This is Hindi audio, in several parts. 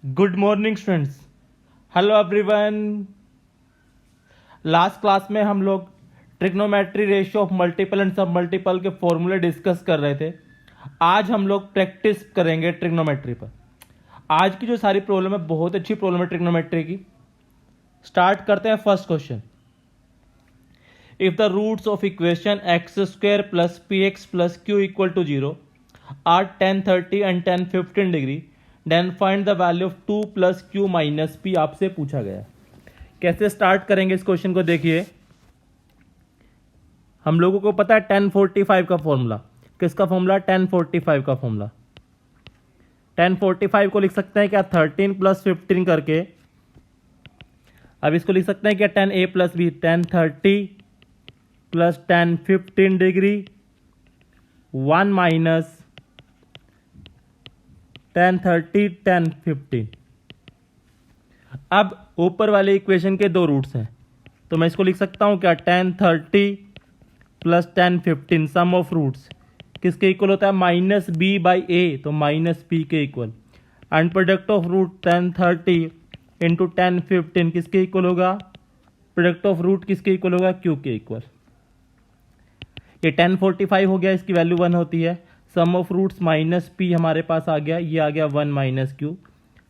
Good morning students. Hello everyone. Last class में हम लोग trigonometry ratio of multiple and सब मल्टीपल के फॉर्मूले डिस्कस कर रहे थे। आज हम लोग प्रैक्टिस करेंगे ट्रिग्नोमेट्री पर। आज की जो सारी प्रॉब्लम है बहुत अच्छी प्रॉब्लम है ट्रिग्नोमेट्री की। स्टार्ट करते हैं first question. If the roots of equation x square plus p x plus q equal to 0 are 1030 and 1015 degree then find the value of 2 plus q minus p आपसे पूछा गया। कैसे स्टार्ट करेंगे इस क्वेश्चन को देखिए। हम लोगों को पता है 1045 का फॉर्मूला। किसका फॉर्मूला? 1045 का फॉर्मूला। 1045 को लिख सकते हैं क्या 13 प्लस 15 करके। अब इसको लिख सकते हैं क्या 10a plus b 1030 plus 1015 degree 1 minus 1030 1015। अब ऊपर वाले इक्वेशन के दो रूट्स हैं तो मैं इसको लिख सकता हूं क्या 1030 प्लस 1015 सम ऑफ रूट्स किसके इक्वल होता है माइनस बी बाई ए, तो माइनस पी के equal. And product of root 1030 into 1015 किसके इक्वल होगा? प्रोडक्ट ऑफ रूट किसके इक्वल होगा? क्यू के इक्वल। ये 1045 हो गया, इसकी वैल्यू 1 होती है। Sum of roots minus p हमारे पास आ गया, ये आ गया 1 माइनस क्यू।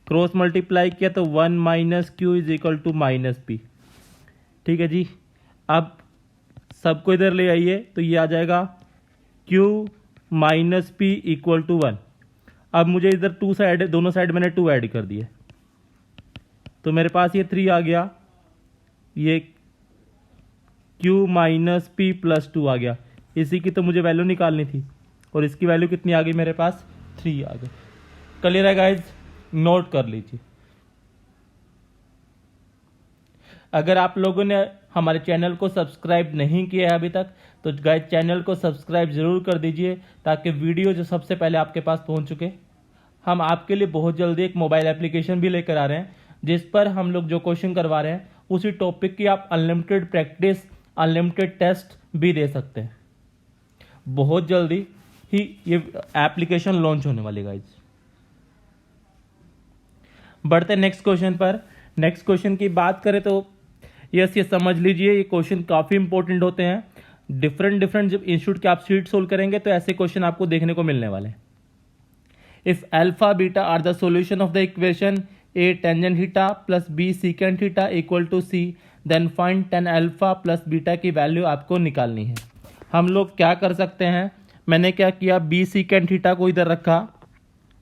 क्रॉस मल्टीप्लाई किया तो 1 minus q is equal to minus p. ठीक है जी। अब सबको इधर ले आइए तो ये आ जाएगा q minus p equal to 1। अब मुझे इधर 2 साइड, दोनों साइड मैंने 2 ऐड कर दिए तो मेरे पास ये 3 आ गया। ये क्यू माइनस पी प्लस 2 आ गया। इसी की तो मुझे वैल्यू निकालनी थी और इसकी वैल्यू कितनी आ गई मेरे पास? 3 आ गई। क्लियर है गाइज? नोट कर लीजिए। अगर आप लोगों ने हमारे चैनल को सब्सक्राइब नहीं किया है अभी तक तो गाइज चैनल को सब्सक्राइब जरूर कर दीजिए ताकि वीडियो जो सबसे पहले आपके पास पहुंच चुके। हम आपके लिए बहुत जल्दी एक मोबाइल एप्लीकेशन भी लेकर आ रहे हैं जिस पर हम लोग जो क्वेश्चन करवा रहे हैं उसी टॉपिक की आप अनलिमिटेड प्रैक्टिस, अनलिमिटेड टेस्ट भी दे सकते हैं। बहुत जल्दी ही ये एप्लीकेशन लॉन्च होने वाली गाइज। बढ़ते नेक्स्ट क्वेश्चन पर। नेक्स्ट क्वेश्चन की बात करें तो यस, ये समझ लीजिए ये क्वेश्चन काफी इंपॉर्टेंट होते हैं। डिफरेंट जब इंस्टीट्यूट के आप शीट सोल्व करेंगे तो ऐसे क्वेश्चन आपको देखने को मिलने वाले हैं। If alpha beta are the solution of the equation a tangent theta plus b secant theta equal to c then find tan alpha plus beta की वैल्यू आपको निकालनी है। हम लोग क्या कर सकते हैं, मैंने क्या किया, बी सीकेंट थीटा को इधर रखा,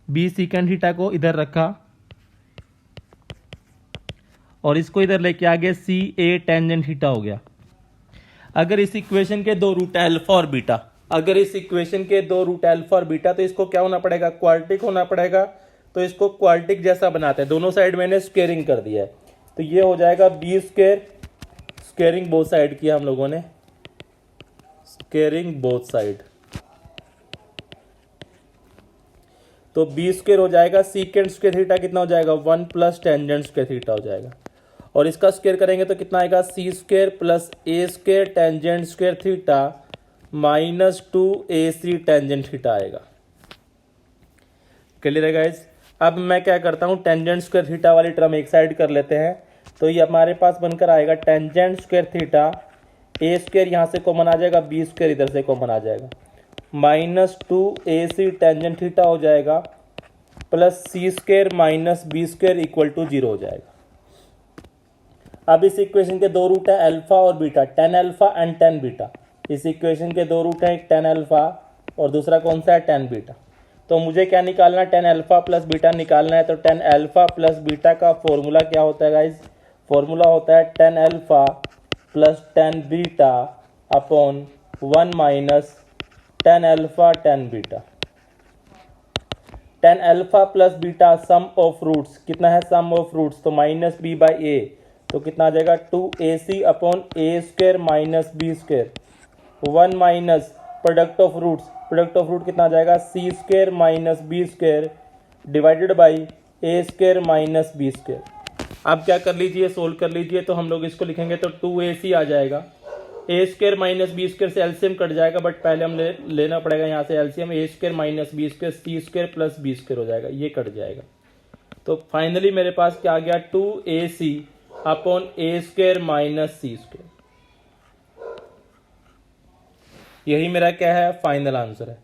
बी सीकेंट थीटा को इधर रखा और इसको इधर लेके आ गए सी ए टेंजेंट थीटा हो गया। अगर इस इक्वेशन के दो रूट है अल्फा और बीटा, अगर इस इक्वेशन के दो रूट अल्फा और बीटा तो इसको क्या होना पड़ेगा? क्वाड्रेटिक होना पड़ेगा। तो इसको क्वाड्रेटिक जैसा बनाते हैं। दोनों साइड मैंने स्क्वेयरिंग कर दिया है तो ये हो जाएगा b square, squaring both side किया हम लोगों ने, स्क्वेयरिंग बोथ साइड। तो बी स्क्वेयर हो जाएगा सीकेंट स्क्वेयर थीटा कितना हो जाएगा? 1 प्लस टेंजेंट स्क्वेयर थीटा हो जाएगा। और इसका स्क्वेयर करेंगे तो कितना आएगा? C square plus A square tangent square theta minus 2ac tangent theta आएगा। क्लियर है गाइज? अब मैं क्या करता हूँ, टेंजेंट स्क्वेयर थीटा वाली टर्म एक साइड कर लेते हैं तो ये हमारे पास बनकर आएगा tangent square theta, A square यहाँ से कॉमन आ जाएगा, बी स्क्वेयर इधर से कॉमन आ जाएगा, माइनस 2ac टेंजेंट थीटा हो जाएगा plus c square minus b square equal to 0 हो जाएगा। अब इस इक्वेशन के दो रूट है अल्फा और बीटा, 10 अल्फा एंड 10 बीटा। इस इक्वेशन के दो रूट है, एक 10 अल्फा और दूसरा कौन सा है? 10 बीटा। तो मुझे क्या निकालना? 10 अल्फा प्लस बीटा निकालना है। तो 10 अल्फा प्लस बीटा का फॉर्मूला क्या होता है गाइज? फॉर्मूला होता है 10 alpha plus 10 beta upon 1 minus 10 alpha 10 beta. 10 alpha plus beta sum of roots कितना है? सम ऑफ रूट्स तो माइनस बी बाई ए, तो कितना आ जाएगा? 2ac upon a square minus b square. 1 minus product of roots, product of root कितना आ जाएगा? C square minus b square divided by a square minus b square. अब क्या कर लीजिए, सोल्व कर लीजिए। तो हम लोग इसको लिखेंगे तो 2ac आ जाएगा, ए स्क्वेयर माइनस बी स्क्वेयर से एलसीएम कट जाएगा बट पहले हम लेना पड़ेगा यहाँ से एलसीएम। ए स्क्वेयर माइनस बी स्क्वेयर सी स्क्वेयर प्लस बी स्क्वेयर हो जाएगा, ये कट जाएगा। तो फाइनली मेरे पास क्या आ गया 2ac अपॉन ए स्क्वायर माइनस सी स्क्वायर। यही मेरा क्या है फाइनल आंसर है।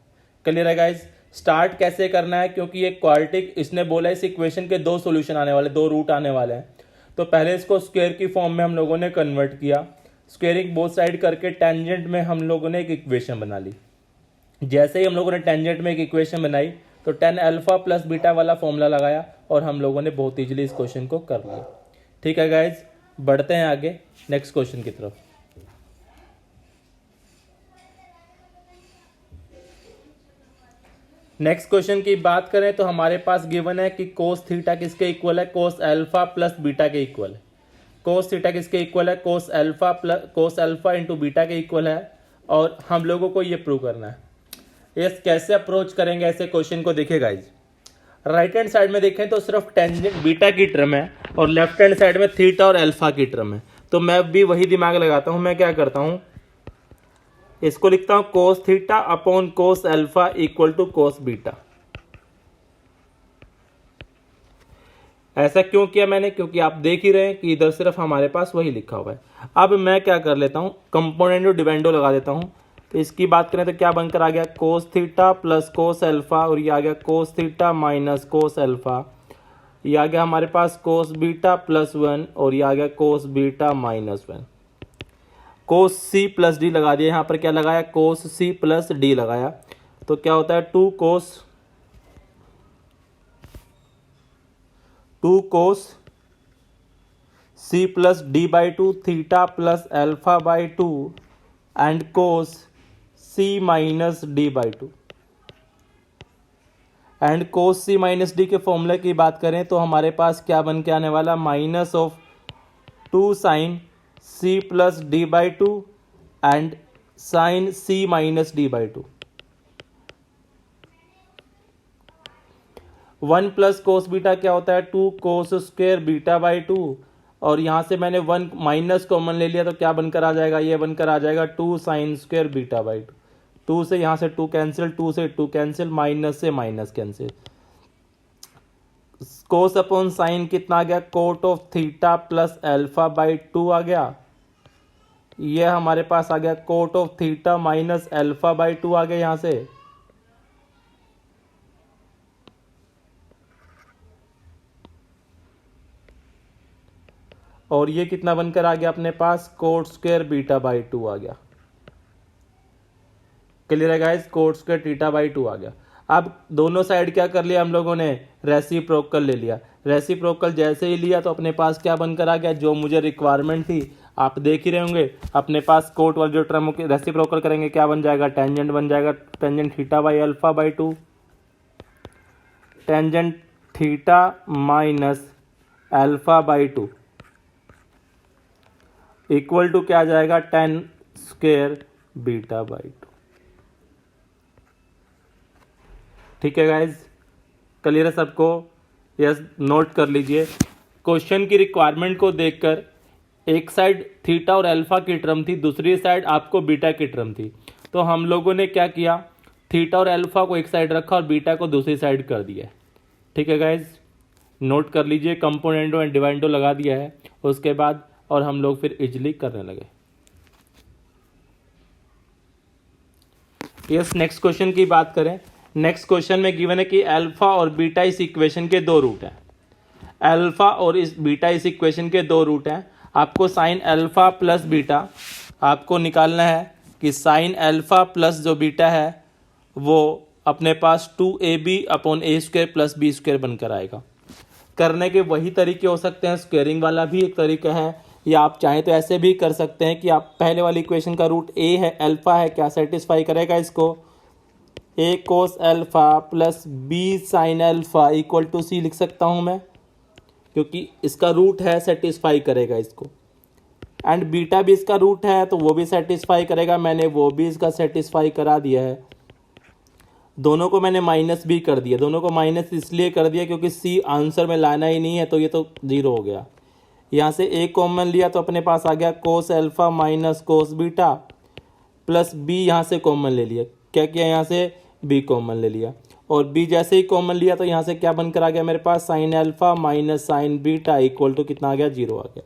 क्लियर है गाइज। स्टार्ट कैसे करना है, क्योंकि ये क्वाड्रेटिक इसने बोला इस इक्वेशन के दो सॉल्यूशन आने वाले, दो रूट आने वाले हैं। तो पहले इसको स्क्वायर की फॉर्म में हम लोगों ने कन्वर्ट किया, स्क्वायरिंग बोथ साइड करके टेंजेंट में हम लोगों ने एक इक्वेशन बना ली। जैसे ही हम लोगों ने टेंजेंट में एक इक्वेशन बनाई तो tan अल्फा प्लस बीटा वाला फॉर्मूला लगाया और हम लोगों ने बहुत ईजिली इस क्वेश्चन को कर लिया। ठीक है गाइज, बढ़ते हैं आगे नेक्स्ट क्वेश्चन की तरफ। नेक्स्ट क्वेश्चन की बात करें तो हमारे पास गिवन है कि कोस थीटा किसके इक्वल है, कोस अल्फा प्लस बीटा के इक्वल है। कोस थीटा किसके इक्वल है, कोस अल्फा इंटू बीटा के इक्वल है। और हम लोगों को ये प्रूव करना है। ये कैसे अप्रोच करेंगे ऐसे क्वेश्चन को, देखिए गाइज। राइट हैंड साइड में देखें तो सिर्फ टेंजेंट बीटा की टर्म है और लेफ्ट हैंड साइड में थीटा और अल्फा की टर्म है। तो मैं भी वही दिमाग लगाता हूं, मैं क्या करता हूं, इसको लिखता हूं cos theta upon cos alpha equal to cos beta. ऐसा क्यों किया मैंने, क्योंकि आप देख ही रहे हैं कि इधर सिर्फ हमारे पास वही लिखा हुआ है। अब मैं क्या कर लेता हूं, कंपोनेंडो डिवेंडो लगा देता हूं। तो इसकी बात करें तो क्या बनकर आ गया, कोस थीटा प्लस कोस अल्फा, और ये आ गया cos theta minus cos alpha. ये आ गया हमारे पास कोस बीटा प्लस 1 और ये आ गया कोस बीटा माइनस 1। कोस सी प्लस डी लगा दिया, यहाँ पर क्या लगाया, कोस सी प्लस डी लगाया। तो क्या होता है 2 cos C plus D by 2 theta plus alpha by 2 and cos C minus D by 2। And cos C minus D के फॉर्मूले की बात करें तो हमारे पास क्या बन के आने वाला, minus of 2 sine c plus D by 2 and sine c minus D by 2। 1 plus cos beta क्या होता है, 2 कोस स्क्वायर बीटा बाई 2, और यहां से मैंने 1 माइनस कॉमन ले लिया तो क्या बनकर आ जाएगा, ये बनकर आ जाएगा 2 साइन स्क्वायर बीटा बाई 2। 2 से यहां से 2 कैंसिल, 2 से 2 कैंसिल, माइनस से minus cancel. Cos upon sine कितना आ गया, cot of theta plus alpha by 2 आ गया। ये हमारे पास आ गया cot of theta minus alpha by 2 आ गया यहां से। और ये कितना बनकर आ गया अपने पास, कोट स्क्वायर बीटा बाई 2 आ गया। क्लियर है guys, coat square theta by 2 आ गया। अब दोनों साइड क्या कर लिया हम लोगों ने, रेसिप्रोकल ले लिया। रेसिप्रोकल जैसे ही लिया तो अपने पास क्या बनकर आ गया, जो मुझे रिक्वायरमेंट थी, आप देख ही रहे होंगे अपने पास कोट वाले जो टर्म रेसिप्रोकल करेंगे क्या बन जाएगा, टेंजेंट बन जाएगा, tangent theta by alpha by 2, tangent theta minus alpha by 2 equal to क्या आ जाएगा, tan स्क्वायर बीटा बाई 2। ठीक है गाइज, क्लियर है सबको, यस नोट कर लीजिए। क्वेश्चन की रिक्वायरमेंट को देखकर एक साइड थीटा और अल्फा की टर्म थी, दूसरी साइड आपको बीटा की टर्म थी। तो हम लोगों ने क्या किया, थीटा और अल्फा को एक साइड रखा और बीटा को दूसरी साइड कर दिया। ठीक है गाइज, नोट कर लीजिए, कंपोनेंडो एंड डिवाइडेंडो लगा दिया है उसके बाद, और हम लोग फिर इजली करने लगे। यस, नेक्स्ट क्वेश्चन की बात करें। नेक्स्ट क्वेश्चन में गिवन है कि अल्फा और बीटा इस इक्वेशन के दो रूट हैं। अल्फा और इस बीटा इस इक्वेशन के दो रूट हैं। आपको साइन अल्फा प्लस बीटा आपको निकालना है कि साइन अल्फा प्लस जो बीटा है वो अपने पास 2ab अपॉन ए स्क्वायर प्लस बी स्क्वायर बनकर आएगा। करने के वही तरीके हो सकते हैं, स्क्वेयरिंग वाला भी एक तरीका है, या आप चाहें तो ऐसे भी कर सकते हैं कि आप पहले वाली इक्वेशन का रूट ए है, अल्फा है, क्या सेटिस्फाई करेगा इसको, A cos alpha plus B sine alpha equal to C लिख सकता हूं मैं, क्योंकि इसका रूट है, सेटिस्फाई करेगा इसको। एंड बीटा भी इसका रूट है तो वो भी सेटिस्फाई करेगा, मैंने वो भी इसका सेटिस्फाई करा दिया है। दोनों को मैंने माइनस भी कर दिया, दोनों को माइनस इसलिए कर दिया क्योंकि सी आंसर में लाना ही नहीं है, तो ये तो जीरो हो गया। यहाँ से ए कॉमन लिया तो अपने पास आ गया cos alpha minus cos beta plus b, यहाँ से कॉमन ले लिया, क्या किया यहाँ से बी कॉमन ले लिया, और बी जैसे ही कॉमन लिया तो यहाँ से क्या बनकर आ गया मेरे पास, sine alpha minus sine beta equal to कितना आ गया, 0 आ गया।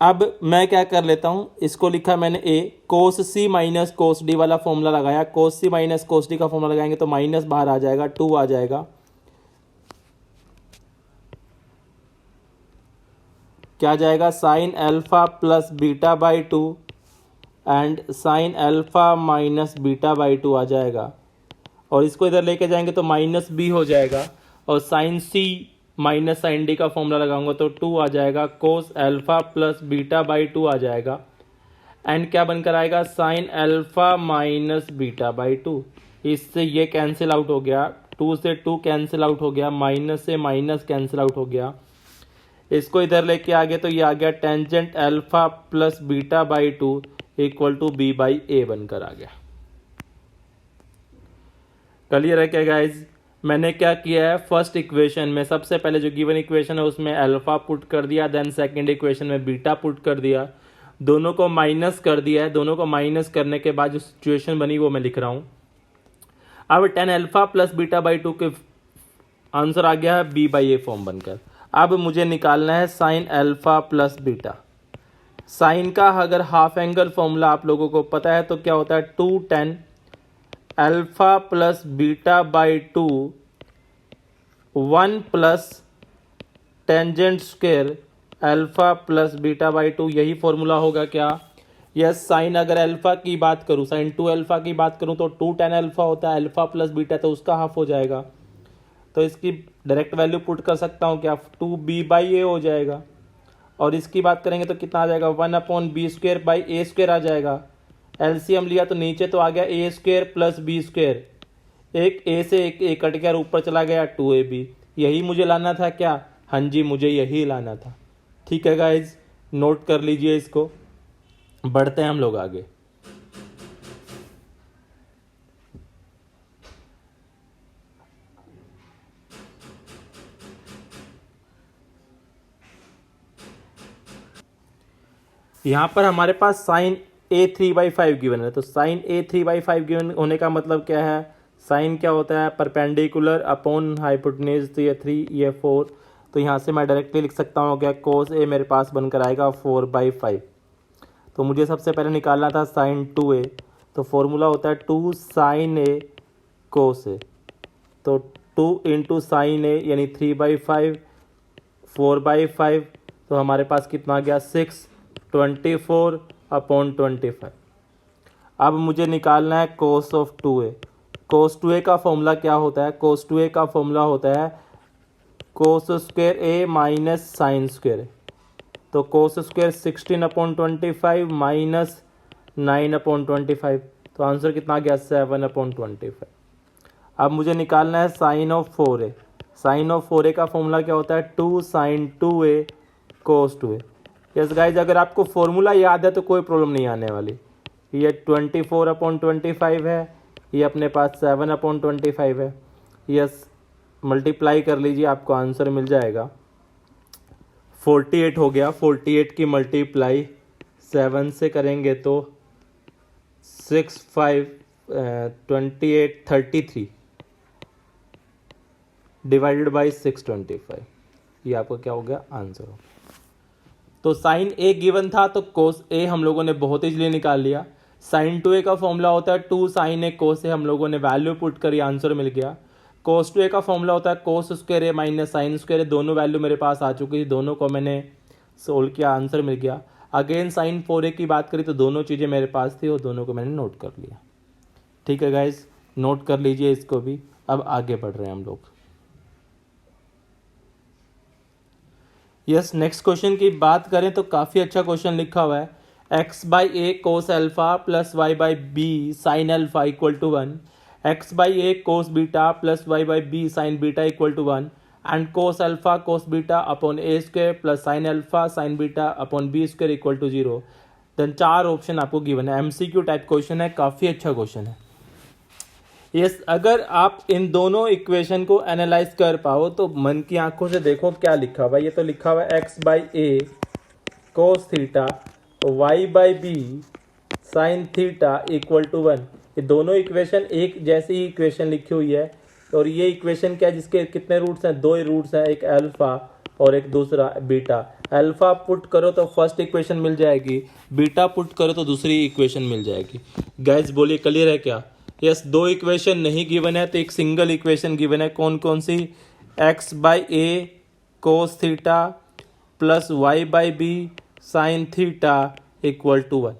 अब मैं क्या कर लेता हूँ, इसको लिखा मैंने ए, कोस सी माइनस कोस डी वाला फॉर्मूला लगाया। कोस सी माइनस कोस डी का फॉर्मूला लगाएंगे तो माइनस बाहर आ जाएगा, 2 आ जाएगा। क्या जाएगा, sign alpha plus beta by 2 and sign alpha minus beta by 2 आ जाएगा। और इसको इधर लेके जाएंगे तो माइनस बी हो जाएगा। और sign c minus sign D का फॉर्मूला लगाऊंगा तो 2 आ जाएगा, कोस अल्फा प्लस बीटा बाई 2 आ जाएगा। एंड क्या बनकर आएगा, sign alpha minus beta by 2। इससे ये कैंसिल आउट हो गया, 2 से 2 कैंसिल आउट हो गया, माइनस से माइनस कैंसिल आउट हो गया। इसको इधर लेके आ गए तो ये आ गया tangent alpha plus beta by 2 equal to B by A बनकर आ गया। क्लियर है क्या गाइज? मैंने क्या किया है, फर्स्ट इक्वेशन में सबसे पहले जो गिवन इक्वेशन है उसमें अल्फा पुट कर दिया, देन सेकंड इक्वेशन में बीटा पुट कर दिया, दोनों को माइनस कर दिया है। दोनों को माइनस करने के बाद जो सिचुएशन बनी वो मैं लिख रहा हूं। अब ten alpha plus beta by 2 के आंसर आ गया है बी बाई ए फॉर्म बनकर। अब मुझे निकालना है sine alpha plus beta. Sine का अगर हाफ एंगल फॉर्मूला आप लोगों को पता है तो क्या होता है, 2 tan alpha plus beta by 2 1 plus tangent square alpha plus beta by 2, यही फॉर्मूला होगा क्या? यस, साइन अगर अल्फा की बात करूं, साइन 2 अल्फा की बात करूं तो 2 tan अल्फा होता है, अल्फा प्लस बीटा तो उसका हाफ हो जाएगा। तो इसकी डायरेक्ट वैल्यू पुट कर सकता हूँ क्या, 2b बाई ए हो जाएगा। और इसकी बात करेंगे तो कितना आ जाएगा, 1 upon B square by A square आ जाएगा। एलसीएम लिया तो नीचे तो आ गया A square plus B square, एक ए से एक ए कट गया, ऊपर चला गया 2ab। यही मुझे लाना था क्या? हाँ जी, मुझे यही लाना था। ठीक है गाइज, नोट कर लीजिए इसको, बढ़ते हैं हम लोग आगे। यहां पर हमारे पास साइन ए 3/5 गिवन है। तो साइन ए 3/5 गिवन होने का मतलब क्या है, साइन क्या होता है, परपेंडिकुलर अपॉन हाइपोटेन्यूज। तो ये 3 ये 4, तो यहाँ से मैं डायरेक्टली लिख सकता हूँ क्या, कोस ए मेरे पास बनकर आएगा 4/5। तो मुझे सबसे पहले निकालना था साइन 2a, तो फॉर्मूला होता है 2 साइन ए कोस ए। तो 2 इंटू साइन ए यानी 3/5 4/5, तो हमारे पास कितना आ गया 6 24 अपॉन 25। अब मुझे निकालना है cos of 2a। Cos 2a का फॉर्मूला क्या होता है, कोस 2a का फॉर्मूला होता है कोस स्क्वायर ए माइनस साइन स्क्वायर। तो cos square 16 upon 25 minus 9 upon 25, तो आंसर कितना आ गया 7 अपॉन 25। अब मुझे निकालना है sign of 4a। Sign of 4a का फॉर्मूला क्या होता है, 2 साइन 2a कोस 2a। यस गाइज, अगर आपको फॉर्मूला याद है तो कोई प्रॉब्लम नहीं आने वाली। ये 24 अपॉन 25 है, ये अपने पास 7 अपॉन 25 है। यस, मल्टीप्लाई कर लीजिए, आपको आंसर मिल जाएगा 48 हो गया। 48 की मल्टीप्लाई 7 से करेंगे तो 6 5 28 33 डिवाइडेड बाई 625, ये आपको क्या हो गया, आंसर हो। तो साइन ए गिवन था तो कोस ए हम लोगों ने बहुत इजीली निकाल लिया। साइन 2a का फॉर्मूला होता है 2 साइन ए कोस ए, हम लोगों ने वैल्यू पुट करी, आंसर मिल गया। कोस 2a का फॉर्मूला होता है कोस स्क्वायर ए माइनस साइन स्क्वायर ए, दोनों वैल्यू मेरे पास आ चुकी थी, दोनों को मैंने सोल्व किया, आंसर मिल गया। अगेन साइन 4a की बात करी तो दोनों चीज़ें मेरे पास थी और दोनों को मैंने नोट कर लिया। ठीक है गाइज, नोट कर लीजिए इसको भी। अब आगे बढ़ रहे हैं हम लोग। यस, नेक्स्ट क्वेश्चन की बात करें तो काफ़ी अच्छा क्वेश्चन लिखा हुआ है, x by A cos alpha plus Y by B sine alpha equal to 1, x by A cos beta plus Y by B sine beta equal to 1 and cos alpha cos beta upon A square plus sine alpha sine beta upon B square equal to 0। Then 4 option आपको गिवन है, एमसीक्यू टाइप क्वेश्चन है, काफ़ी अच्छा क्वेश्चन है। यस, अगर आप इन दोनों इक्वेशन को एनालाइज कर पाओ तो मन की आंखों से देखो क्या लिखा हुआ है। ये तो लिखा हुआ है x by A cos theta y by B sine theta equal to 1। ये दोनों इक्वेशन एक जैसी ही इक्वेशन लिखी हुई है। और ये इक्वेशन क्या है, जिसके कितने रूट्स हैं, दो रूट्स हैं, एक अल्फा और एक दूसरा बीटा। अल्फा पुट करो तो फर्स्ट इक्वेशन मिल जाएगी, बीटा पुट करो तो दूसरी इक्वेशन मिल जाएगी। गाइस बोलिए क्लियर है क्या? यस, दो इक्वेशन नहीं गिवन है तो एक सिंगल इक्वेशन गिवन है। कौन कौन सी? X by A cos theta plus Y by B sine theta equal to 1।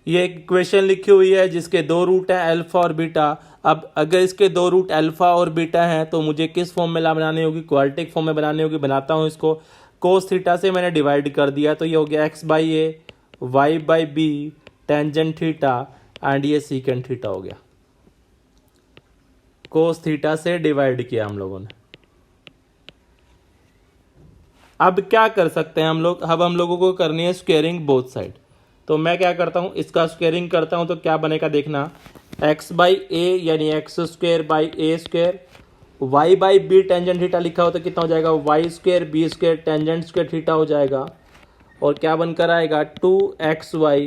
ये इक्वेशन लिखी हुई है जिसके दो रूट हैं अल्फा और बीटा। अब अगर इसके दो रूट अल्फा और बीटा हैं तो मुझे किस फॉर्म में बनानी होगी? क्वाड्रेटिक फॉर्म में बनानी होगी। बनाता हूँ इसको। कोस थीटा से मैंने डिवाइड कर दिया तो ये हो गया x by a y by b tangent theta and ये सीकेंट थीटा हो गया। कोस थीटा से डिवाइड किया हम लोगों ने। अब क्या कर सकते हैं हम लोग? अब हम लोगों को करनी है स्क्वेयरिंग बोथ साइड। तो मैं क्या करता हूं, इसका स्क्वेयरिंग करता हूं तो क्या बनेगा देखना। एक्स बाई ए यानी x square by a square, y by b tangent theta लिखा हो तो कितना हो जाएगा? Y square b square tangent square theta हो जाएगा। और क्या बनकर आएगा? 2xy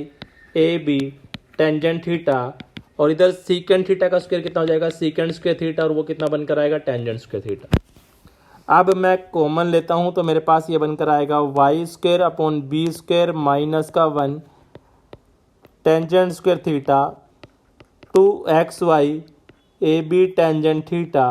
a b tangent theta. और इधर सीकेंट थीटा का स्क्वायर कितना हो जाएगा? Secant square theta. और वो कितना बनकर आएगा? Tangent square theta. अब मैं कॉमन लेता हूं तो मेरे पास ये बनकर आएगा y square upon B square minus का 1 tangent square theta 2xy a b tangent theta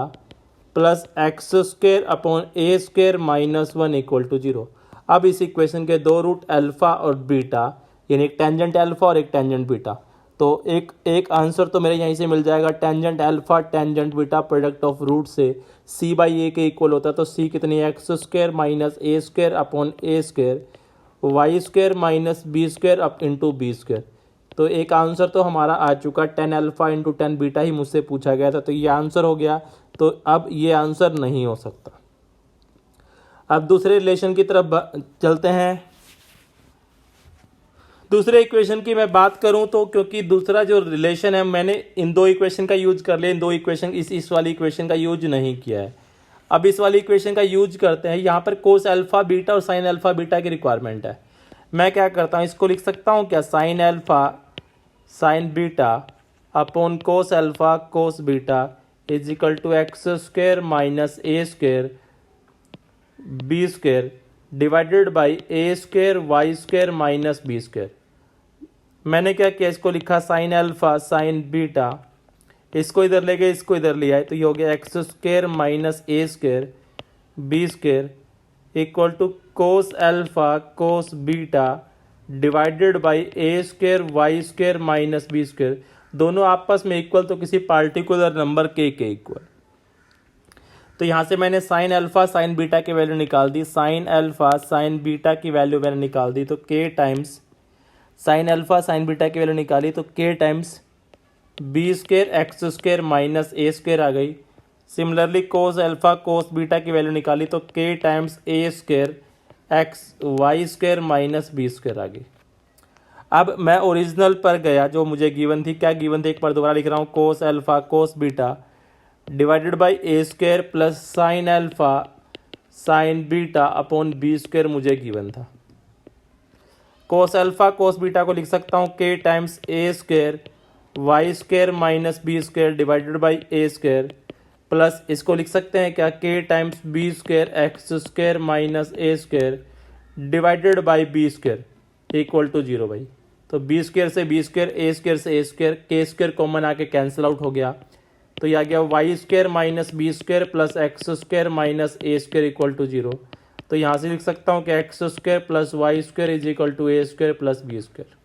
plus x square upon A square minus 1 equal to 0। अब इस इक्वेशन के दो रूट अल्फा और बीटा, यानी एक टेंजेंट अल्फा और एक टेंजेंट बीटा। तो एक आंसर तो मेरे यहीं से मिल जाएगा। Tangent alpha tangent beta product of root से सी बाई ए के इक्वल होता है। तो सी कितनी है? एक्स स्क्वायर माइनस ए स्क्वायर अपॉन ए square Y square minus B square up into B square. तो एक आंसर तो हमारा आ चुका। 10 अल्फा इंटू 10 बीटा ही मुझसे पूछा गया था तो ये आंसर हो गया। तो अब ये आंसर नहीं हो सकता। अब दूसरे रिलेशन की तरफ चलते हैं। दूसरे इक्वेशन की मैं बात करूं तो क्योंकि दूसरा जो रिलेशन है मैंने इन दो इक्वेशन का यूज कर लिया, इन दो इक्वेशन इस वाली इक्वेशन का यूज नहीं किया है। अब इस वाली इक्वेशन का यूज करते हैं। यहाँ पर कोस अल्फा बीटा और साइन अल्फा बीटा की रिक्वायरमेंट है। मैं क्या करता हूँ, इसको लिख सकता हूँ क्या? Sine alpha sine beta upon cos alpha cos beta is equal to x square minus A square b square divided by A square Y square minus B square. मैंने क्या किया, इसको लिखा साइन अल्फा साइन बीटा, इसको इधर ले गए, इसको इधर ले आए तो ये हो गया x square minus A square b square equal to cos alpha cos beta divided by A square Y square minus B square. दोनों आपस में इक्वल तो किसी पार्टिकुलर नंबर के इक्वल। तो यहाँ से मैंने साइन अल्फा साइन बीटा की वैल्यू निकाल दी। साइन अल्फा साइन बीटा की वैल्यू मैंने निकाल दी तो K times sine alpha sine beta की वैल्यू निकाली तो K times B square x square minus ए स्क्वायर आ गई। Similarly cos alpha cos beta की वैल्यू निकाली तो के टाइम्स ए square X Y square minus B square आ गई। अब मैं ओरिजिनल पर गया जो मुझे गिवन थी। क्या गिवन थी? एक बार दोबारा लिख रहा हूँ। Cos alpha cos beta divided by A square plus sine alpha sine beta upon B square मुझे गिवन था। कोस अल्फा कोस बीटा को लिख सकता हूँ k times A square Y square minus B square divided by A square plus इसको लिख सकते हैं क्या? K times B square x square minus A square divided by b square equal to 0 भाई। तो बी स्क्वायर से बी स्क्वायर ए स्क्वायर से ए स्क्वायर के स्क्वायर कॉमन आके कैंसिल आउट हो गया। तो यह आ गया y square minus B square plus x square minus A square equal to 0। तो यहाँ से लिख सकता हूँ कि x square plus y square is equal to a square plus B square.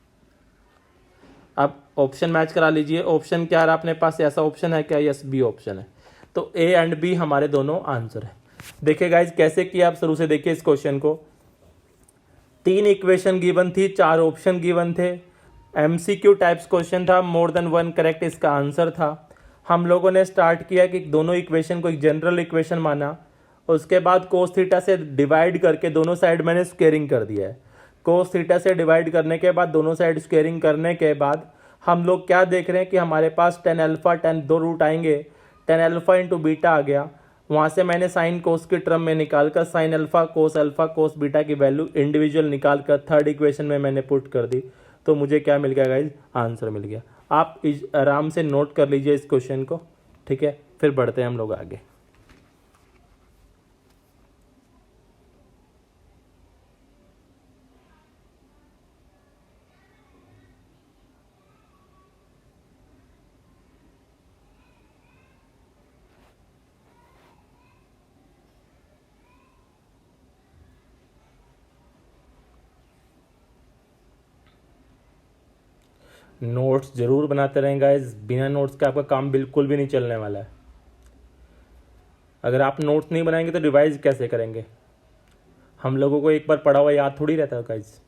अब ऑप्शन मैच करा लीजिए। ऑप्शन क्या है अपने पास? ऐसा ऑप्शन है क्या? यस, बी ऑप्शन है। तो ए एंड बी हमारे दोनों आंसर है। देखिए गाइज कैसे किया आप शुरू से देखिए इस क्वेश्चन को। 3 इक्वेशन गिवन थी, 4 ऑप्शन गिवन थे, एमसीक्यू टाइप्स क्वेश्चन था, मोर देन 1 करेक्ट इसका आंसर था। हम लोगों ने स्टार्ट किया कि दोनों इक्वेशन को एक जनरल इक्वेशन माना, उसके बाद कोस थीटा से डिवाइड करके दोनों साइड मैंने स्क्वेयरिंग कर दिया है। कोस थीटा से डिवाइड करने के बाद दोनों साइड स्क्वेयरिंग करने के बाद हम लोग क्या देख रहे हैं कि हमारे पास 10 अल्फा 10 दो रूट आएंगे, 10 अल्फा इंटू बीटा आ गया। वहाँ से मैंने साइन कोस के टर्म में निकाल कर साइन अल्फा कोस बीटा की वैल्यू इंडिविजुअल निकाल कर थर्ड इक्वेशन में मैंने पुट कर दी। तो मुझे क्या मिल गया गाइज? आंसर मिल गया। आप आराम से नोट कर लीजिए इस क्वेश्चन को, ठीक है, फिर बढ़ते हैं हम लोग आगे। नोट्स जरूर बनाते रहें गाइस, बिना नोट्स के आपका काम बिल्कुल भी नहीं चलने वाला है। अगर आप नोट्स नहीं बनाएंगे तो रिवाइज कैसे करेंगे? हम लोगों को एक बार पढ़ा हुआ याद थोड़ी रहता है गाइस।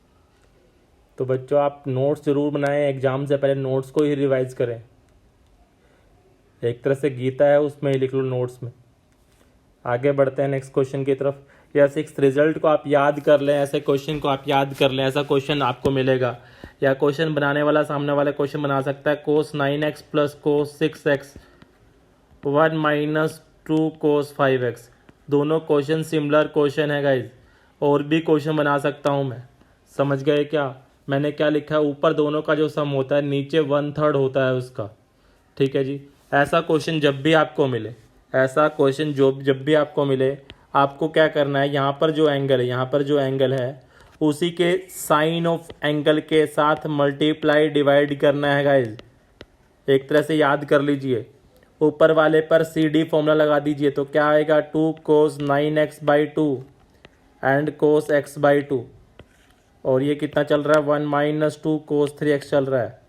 तो बच्चों आप नोट्स जरूर बनाएं, एग्जाम से पहले नोट्स को ही रिवाइज करें। एक तरह से गीता है, उसमें ही लिख लो नोट्स में। आगे बढ़ते हैं नेक्स्ट क्वेश्चन की तरफ। या 6 रिजल्ट को आप याद कर लें, ऐसे क्वेश्चन को आप याद कर लें, ऐसा क्वेश्चन आपको मिलेगा। या क्वेश्चन बनाने वाला सामने वाला क्वेश्चन बना सकता है cos 9x plus cos 6x 1 minus 2 cos 5x। दोनों क्वेश्चन सिमिलर क्वेश्चन है गाइज। और भी क्वेश्चन बना सकता हूँ मैं, समझ गए क्या? मैंने क्या लिखा है, ऊपर दोनों का जो सम होता है नीचे 1/3 होता है उसका, ठीक है जी। ऐसा क्वेश्चन जब भी आपको मिले, ऐसा क्वेश्चन जब भी आपको मिले, आपको क्या करना है, यहाँ पर जो एंगल है, यहाँ पर जो एंगल है उसी के साइन ऑफ एंगल के साथ मल्टीप्लाई डिवाइड करना है गाइज। एक तरह से याद कर लीजिए, ऊपर वाले पर CD फॉर्मूला लगा दीजिए तो क्या आएगा 2 cos 9x/2 and cos x/2। और ये कितना चल रहा है 1 माइनस 2 cos 3x चल रहा है।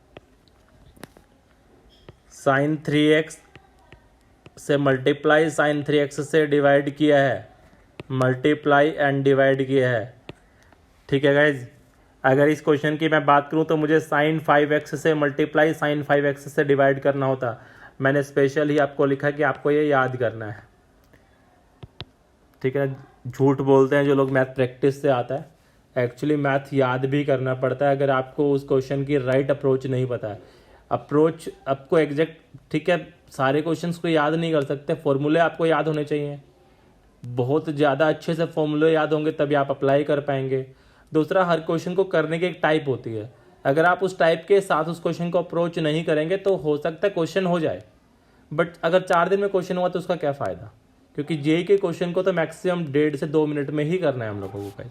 साइन 3x से मल्टीप्लाई साइन 3x से डिवाइड किया है, मल्टीप्लाई एंड डिवाइड किया है, ठीक है गाइज। अगर इस क्वेश्चन की मैं बात करूं तो मुझे साइन 5x से मल्टीप्लाई साइन 5x से डिवाइड करना होता। मैंने स्पेशल ही आपको लिखा कि आपको ये याद करना है, ठीक है। झूठ बोलते हैं जो लोग मैथ प्रैक्टिस से आता है, एक्चुअली मैथ याद भी करना पड़ता है अगर आपको उस क्वेश्चन की राइट अप्रोच नहीं पता है। अप्रोच आपको एग्जैक्ट, ठीक है, सारे क्वेश्चंस को याद नहीं कर सकते, फॉर्मूले आपको याद होने चाहिए, बहुत ज़्यादा अच्छे से फॉर्मूले याद होंगे तभी आप अप्लाई कर पाएंगे। दूसरा, हर क्वेश्चन को करने की एक टाइप होती है, अगर आप उस टाइप के साथ उस क्वेश्चन को अप्रोच नहीं करेंगे तो हो सकता है क्वेश्चन हो जाए, बट अगर 4 दिन में क्वेश्चन हुआ तो उसका क्या फ़ायदा, क्योंकि जेई के क्वेश्चन को तो मैक्सिमम 1.5 से 2 मिनट में ही करना है हम लोगों को।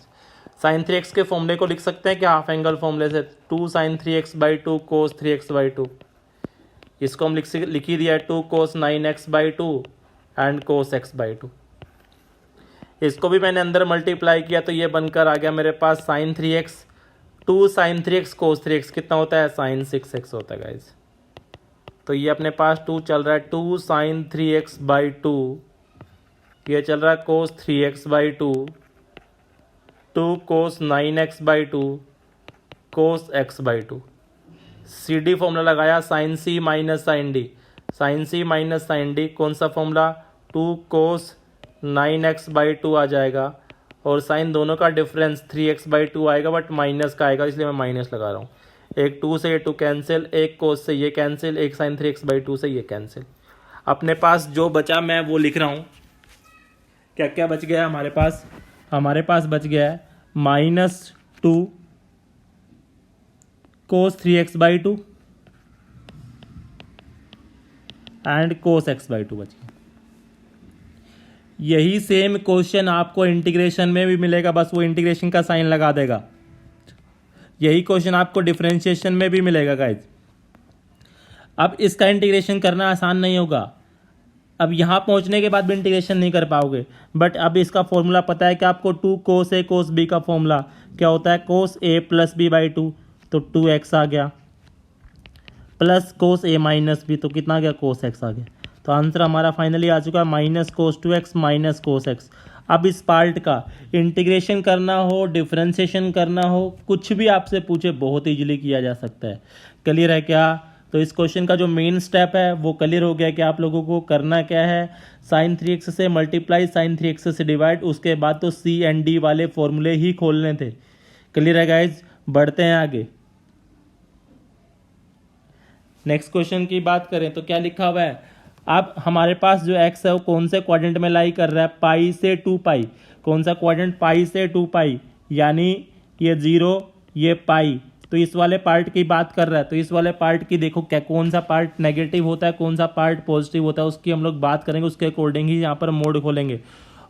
साइन 3x के फॉर्मूले को लिख सकते हैं कि हाफ एंगल फॉर्मूले से 2 sin 3x/2 cos 3x/2। इसको हम लिख ही दिया है 2 cos 9x/2 and cos x/2। इसको भी मैंने अंदर मल्टीप्लाई किया तो ये बनकर आ गया मेरे पास sign 3x 2 sin 3x cos 3x कितना होता है, साइन 6x होता है गाइज। तो ये अपने पास 2 चल रहा है, 2 sin 3x/2, ये चल रहा है cos 3x/2, 2 cos 9x/2 cos x/2। CD formula लगाया sine C minus sine D, sine C minus sine D कौन सा फॉर्मूला, 2 cos 9x/2 आ जाएगा, और साइन दोनों का डिफरेंस 3x/2 आएगा, बट माइनस का आएगा इसलिए मैं माइनस लगा रहा हूँ। एक 2 से ये 2 कैंसिल, एक cos से ये कैंसिल, एक साइन 3x/2 से ये कैंसिल। अपने पास जो बचा मैं वो लिख रहा हूँ। क्या क्या बच गया हमारे पास? हमारे पास बच गया है -2 cos 3x/2 and cos x/2 बच गया। यही सेम क्वेश्चन आपको इंटीग्रेशन में भी मिलेगा, बस वो इंटीग्रेशन का साइन लगा देगा। यही क्वेश्चन आपको डिफरेंशिएशन में भी मिलेगा गाइज। अब इसका इंटीग्रेशन करना आसान नहीं होगा, अब यहाँ पहुँचने के बाद भी इंटीग्रेशन नहीं कर पाओगे, बट अब इसका फॉर्मूला पता है कि आपको 2 cos A cos B का फॉर्मूला क्या होता है, cos A प्लस B/2, तो 2x आ गया, plus cos A minus B, तो कितना आ गया, cos x आ गया। तो आंसर हमारा फाइनली आ चुका है -cos 2x minus cos x। अब इस पार्ट का इंटीग्रेशन करना हो, डिफरेंशिएशन करना हो, कुछ भी आपसे पूछे बहुत इजीली किया जा सकता है। क्लियर है क्या? तो इस क्वेश्चन का जो मेन स्टेप है वो क्लियर हो गया कि आप लोगों को करना क्या है, साइन 3x से मल्टीप्लाई साइन 3x से डिवाइड, उसके बाद तो C एंड D वाले फॉर्मूले ही खोलने थे। क्लियर है गाइज? बढ़ते हैं आगे। नेक्स्ट क्वेश्चन की बात करें तो क्या लिखा हुआ है, अब हमारे पास जो x है वो कौन से क्वाड्रेंट में लाई कर रहा है, पाई से 2π। कौन सा क्वाड्रेंट, पाई से 2π, यानी ये 0 ये पाई, तो इस वाले पार्ट की बात कर रहा है, तो इस वाले पार्ट की देखो क्या कौन सा पार्ट नेगेटिव होता है, कौन सा पार्ट पॉजिटिव होता है, उसकी हम लोग बात करेंगे, उसके अकॉर्डिंग ही यहाँ पर मोड खोलेंगे।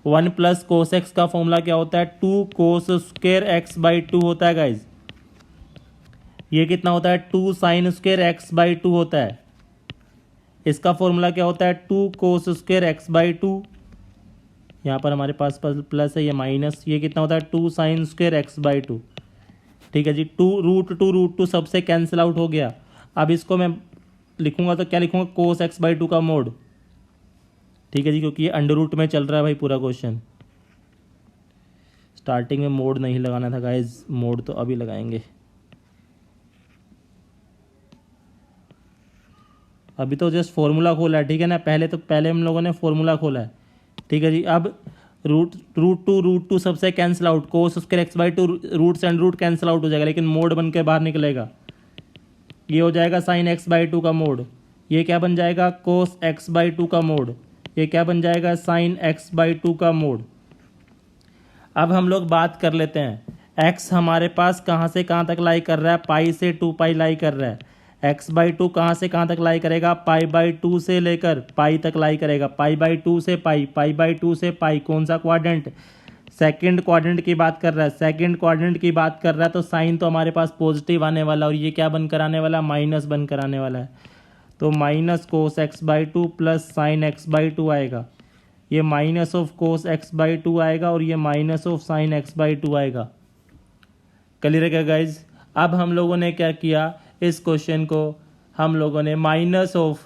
1 प्लस कोस एक्स का फॉर्मूला क्या होता है, 2 कोस स्क्वायर एक्स बाई 2 होता है गाइज। ये कितना होता है, 2 साइन स्क्वायर एक्स बाई 2 होता है। इसका फॉर्मूला क्या होता है, 2 कोस स्क्वायर एक्स बाई 2। यहाँ पर हमारे पास प्लस है, ये माइनस, ये कितना होता है 2 साइन स्क्वायर एक्स बाई 2। ठीक है जी, 2√2 सबसे कैंसिल आउट हो गया। अब इसको मैं लिखूंगा तो क्या लिखूंगा, कोस एक्स बाई 2 का मोड। ठीक है जी, क्योंकि ये अंडर रूट में चल रहा है भाई पूरा क्वेश्चन। स्टार्टिंग में मोड नहीं लगाना था गाइज, मोड तो अभी लगाएंगे। अभी तो जस्ट फॉर्मूला खोला है, ठीक है ना, पहले हम लोगों ने फॉर्मूला खोला है। ठीक है जी, अब रूट टू सबसे cancel out, cos square x by 2 roots and root cancel out हो जाएगा, लेकिन मोड बन के बाहर निकलेगा। ये हो जाएगा साइन एक्स बाई 2 का मोड। ये क्या बन जाएगा, कोस एक्स बाई 2 का मोड। ये क्या बन जाएगा, साइन एक्स बाई 2 का मोड। अब हम लोग बात कर लेते हैं, एक्स हमारे पास कहाँ से कहाँ तक लाई कर रहा है, पाई से 2 पाई लाई कर रहा है। एक्स बाई 2 कहाँ से कहाँ तक लाई करेगा, पाई बाई 2 से लेकर पाई तक लाई करेगा। पाई बाई 2 से पाई, पाई बाई 2 से पाई, कौन सा क्वाड्रेंट, सेकंड क्वाड्रेंट की बात कर रहा है। सेकंड क्वाड्रेंट की बात कर रहा है तो साइन तो हमारे पास पॉजिटिव आने वाला, और ये क्या बनकर आने वाला, माइनस बनकर आने वाला है। तो minus cos x by 2 plus sine x by 2 आएगा। ये minus of cos x by 2 आएगा, और ये minus of sine x by 2 आएगा। क्लियर है क्या गाइज। अब हम लोगों ने क्या किया, इस क्वेश्चन को हम लोगों ने minus of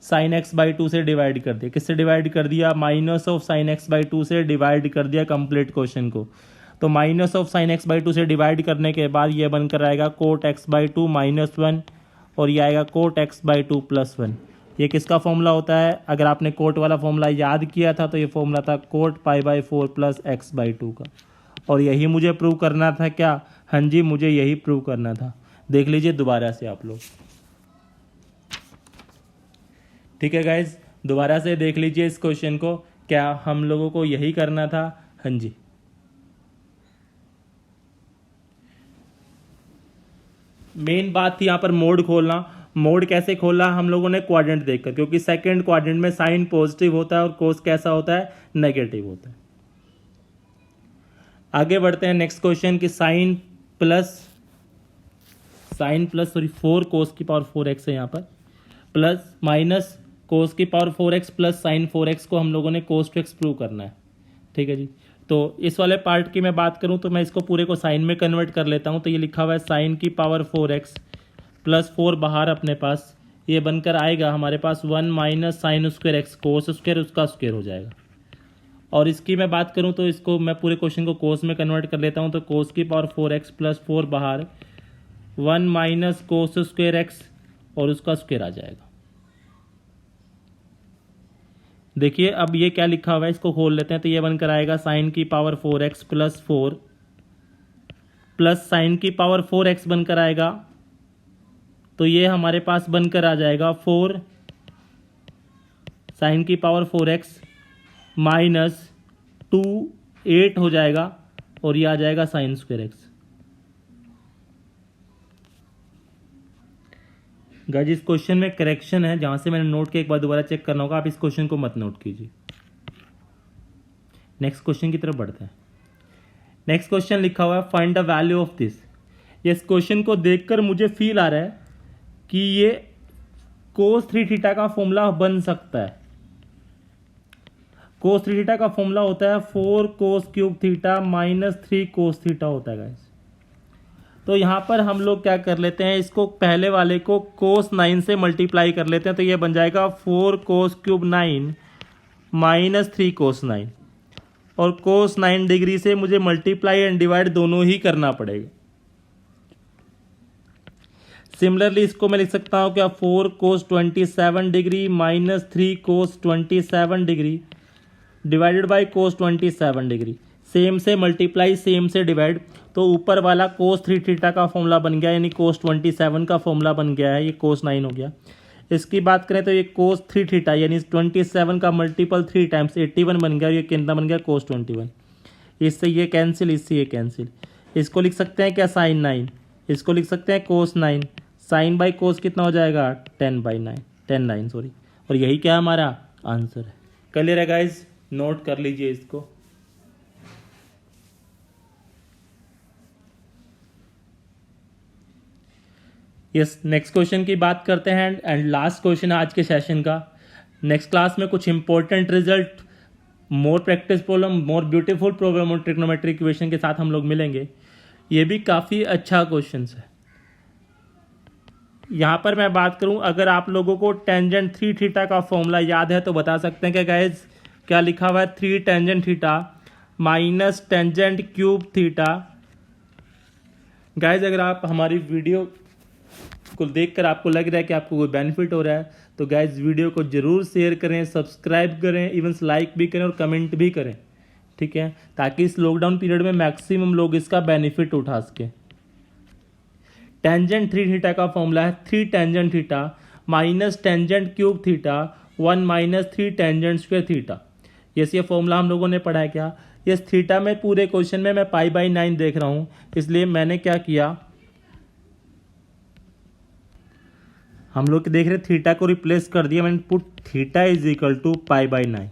sine x by 2 से डिवाइड कर दिया। किससे डिवाइड कर दिया, minus of sine x by 2 से डिवाइड कर दिया कंप्लीट क्वेश्चन को। तो minus of sine x by 2 से डिवाइड करने के बाद ये बनकर आएगा कोट एक्स बाई 2 -1, और ये आएगा कोट एक्स बाई 2 +1। ये किसका फॉर्मूला होता है, अगर आपने कोट वाला फॉर्मूला याद किया था तो ये फॉर्मूला था coat pi by 4 plus x by 2 का। और यही मुझे प्रूव करना था क्या, हाँ जी मुझे यही प्रूव करना था। देख लीजिए दोबारा से आप लोग, ठीक है गाइज, दोबारा से देख लीजिए इस क्वेश्चन को, क्या हम लोगों को यही करना था, हाँ जी। मेन बात थी यहाँ पर मोड खोलना। मोड कैसे खोला हम लोगों ने, क्वाड्रेंट देखकर, क्योंकि सेकंड क्वाड्रेंट में साइन पॉजिटिव होता है और कोस कैसा होता है, नेगेटिव होता है। आगे बढ़ते हैं नेक्स्ट क्वेश्चन की, साइन प्लस 4 कोस की पावर 4x है यहाँ पर, प्लस माइनस कोस की power 4x plus sign 4x को हम लोगों ने कोस टू एक्स प्रूव करना है। ठीक है जी, तो इस वाले पार्ट की मैं बात करूं तो मैं इसको पूरे को साइन में कन्वर्ट कर लेता हूं। तो ये लिखा हुआ है साइन की पावर 4x प्लस 4 बाहर अपने पास, ये बनकर आएगा हमारे पास 1 minus sine square x, cos square उसका स्क्वायर हो जाएगा। और इसकी मैं बात करूं तो इसको मैं पूरे क्वेश्चन को कोस में कन्वर्ट कर लेता हूं। तो कोस की पावर 4x प्लस 4 बाहर, 1 माइनस कोस स्क्वायर एक्स और उसका स्क्वायर आ जाएगा। देखिए अब ये क्या लिखा हुआ है, इसको खोल लेते हैं। तो ये बनकर आएगा साइन की power 4x plus 4 plus sign की पावर 4x बनकर आएगा। तो ये हमारे पास बनकर आ जाएगा 4 साइन की पावर 4x माइनस 2 8 हो जाएगा, और ये आ जाएगा साइन स्क्वायर एक्स। गाइस इस क्वेश्चन में करेक्शन है, जहां से मैंने नोट किया एक बार दोबारा चेक करना होगा, आप इस क्वेश्चन को मत नोट कीजिए। नेक्स्ट क्वेश्चन की तरफ बढ़ते हैं। नेक्स्ट क्वेश्चन लिखा हुआ है find the value of this. इस क्वेश्चन को देखकर मुझे फील आ रहा है कि ये कोस 3 थीटा का फॉर्मूला बन सकता है। कोस 3 थीटा का फॉर्मूला होता है 4 cos cube theta minus 3 cos theta होता है गाइस। तो यहाँ पर हम लोग क्या कर लेते हैं, इसको पहले वाले को कोस 9 से मल्टीप्लाई कर लेते हैं। तो ये बन जाएगा 4 कोस क्यूब 9 माइनस 3 कोस 9, और कोस 9 डिग्री से मुझे मल्टीप्लाई एंड डिवाइड दोनों ही करना पड़ेगा। सिमिलरली इसको मैं लिख सकता हूँ क्या, 4 कोस 27 degree minus 3 cos 27 degree divided by cos 27 degree. Same से मल्टीप्लाई, सेम से डिवाइड। तो ऊपर वाला कोस 3 थीटा का फॉर्मूला बन गया, यानी कोस 27 का फॉर्मूला बन गया है, ये कोस 9 हो गया। इसकी बात करें तो ये कोस 3 थीटा यानी 27 का मल्टीपल 3 टाइम्स 81 बन गया, और ये कितना बन गया, कोस 21। इससे ये कैंसिल, इससे ये कैंसिल। इसको लिख सकते हैं क्या, साइन 9। इसको लिख सकते हैं कोस 9, साइन बाई कोस कितना हो जाएगा 10/9, 10/9 सॉरी, और यही क्या हमारा आंसर है। क्लियर है गाइज, नोट कर लीजिए इसको। यस, नेक्स्ट क्वेश्चन की बात करते हैं एंड लास्ट क्वेश्चन आज के सेशन का। नेक्स्ट क्लास में कुछ important result, more practice problem, more beautiful problem और ट्रिग्नोमेट्रिक इक्वेशन के साथ हम लोग मिलेंगे। ये भी काफ़ी अच्छा क्वेश्चन है। यहाँ पर मैं बात करूँ, अगर आप लोगों को टेंजेंट 3 थीटा का फॉर्मूला याद है तो बता सकते हैं क्या गाइज, क्या लिखा हुआ है 3 tangent theta minus tangent cube theta. Guys अगर आप हमारी वीडियो को देखकर आपको लग रहा है कि आपको कोई बेनिफिट हो रहा है तो गाइज वीडियो को जरूर शेयर करें, सब्सक्राइब करें, इवन लाइक भी करें और कमेंट भी करें, ठीक है, ताकि इस लॉकडाउन पीरियड में मैक्सिमम लोग इसका बेनिफिट उठा सकें। टेंजेंट 3 थीटा का फॉर्मूला है 3 tangent theta minus tangent cube theta 1 minus 3 tangent square theta. ये फॉर्मूला हम लोगों ने पढ़ा है क्या। ये थीटा में पूरे क्वेश्चन में मैं π/9 देख रहा हूँ, इसलिए मैंने क्या किया, हम लोग देख रहे थीटा को रिप्लेस कर दिया, मैंने put theta is equal to π/9।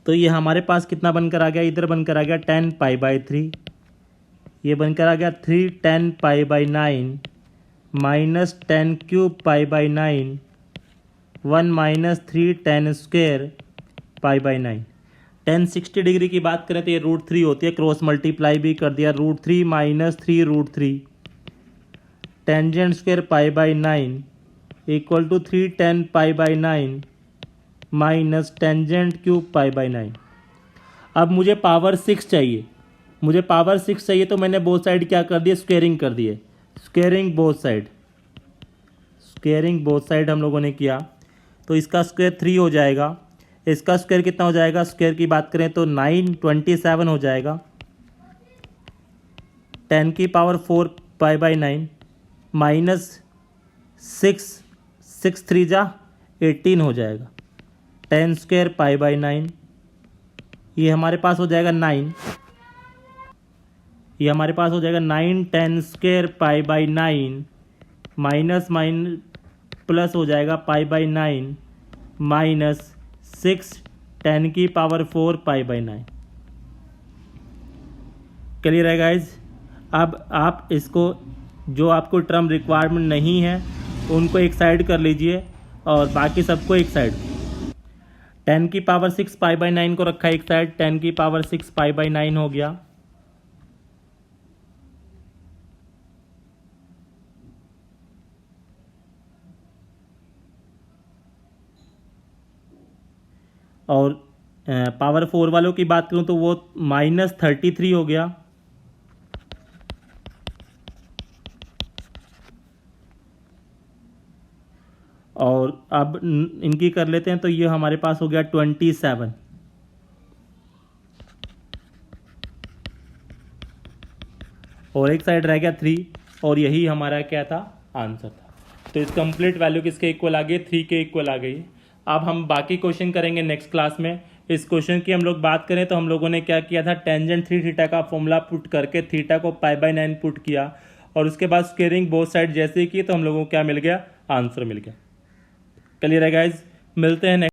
तो ये हमारे पास कितना बनकर आ गया, इधर बनकर आ गया 10 π/3, ये बनकर आ गया 3 10 π/9 minus 10 cube π/9 1 minus 3 10 square π/9। 10 60 degree की बात करें तो ये √3 होती है, क्रॉस मल्टीप्लाई भी कर दिया, √3 minus 3 √3 tangent square π/9 equal to 3 10 π/9 minus tangent cube π/9। अब मुझे पावर 6 चाहिए, मुझे पावर 6 चाहिए तो मैंने बोथ साइड क्या कर दिया, स्क्वेयरिंग कर दिए, squaring both side, squaring both side हम लोगों ने किया तो इसका स्क्वायर 3 हो जाएगा, इसका स्क्वायर कितना हो जाएगा, स्क्वायर की बात करें तो 9 27 हो जाएगा, 10 की पावर 4 π/9 माइनस 6 3 जा 18 हो जाएगा, 10 स्क्वायर π/9, ये हमारे पास हो जाएगा 9, ये हमारे पास हो जाएगा 9 10 स्क्वायर π/9 माइनस प्लस हो जाएगा π/9 माइनस 6 10 की पावर 4 π/9। क्लियर है गाइज। अब आप इसको, जो आपको टर्म रिक्वायरमेंट नहीं है उनको एक साइड कर लीजिए और बाकी सबको एक साइड। 10 की पावर 6 π/9 को रखा एक साइड, 10 की पावर 6 π/9 हो गया, और पावर 4 वालों की बात करूं तो वो माइनस 33 हो गया, और अब इनकी कर लेते हैं तो ये हमारे पास हो गया 27, और एक साइड रह गया 3, और यही हमारा क्या था, आंसर था। तो इस कंप्लीट वैल्यू किसके इक्वल आ गई, 3 के इक्वल आ गई। अब हम बाकी क्वेश्चन करेंगे नेक्स्ट क्लास में। इस क्वेश्चन की हम लोग बात करें तो हम लोगों ने क्या किया था, टेंजेंट 3 थीटा का फॉर्मूला पुट करके थीटा को π/9 पुट किया, और उसके बाद स्क्वेयरिंग बोथ साइड जैसे ही की तो हम लोगों को क्या मिल गया, आंसर मिल गया। क्लियर है गाइज, मिलते हैं नेक्स्ट